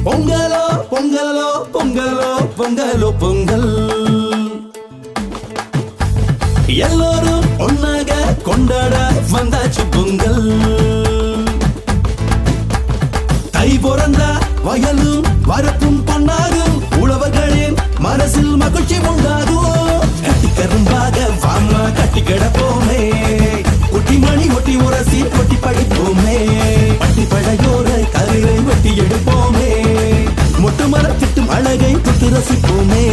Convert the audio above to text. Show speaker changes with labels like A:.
A: பொங்கலோ பொங்கலோ பொங்கலோ பொங்கலோ பொங்கல் எல்லோரும் ஒன்னாக கொண்டாட வந்தாச்சு பொங்கல் தை பிறந்தா வயலும் வரப்பும் பொன்னாகும் உழவர்களின் மனசில் மகிழ்ச்சி உண்டாகும் கட்டி கரும்பாக வாமா கட்டி கிடப்போமே குட்டி மணி ஒட்டி உரசி கொட்டி படிப்போமே பட்டி பழையோர கருவை வெட்டி எடுப்போமே மொட்டு மரத்திட்டும் அழகை தொட்டு ரசிப்போமே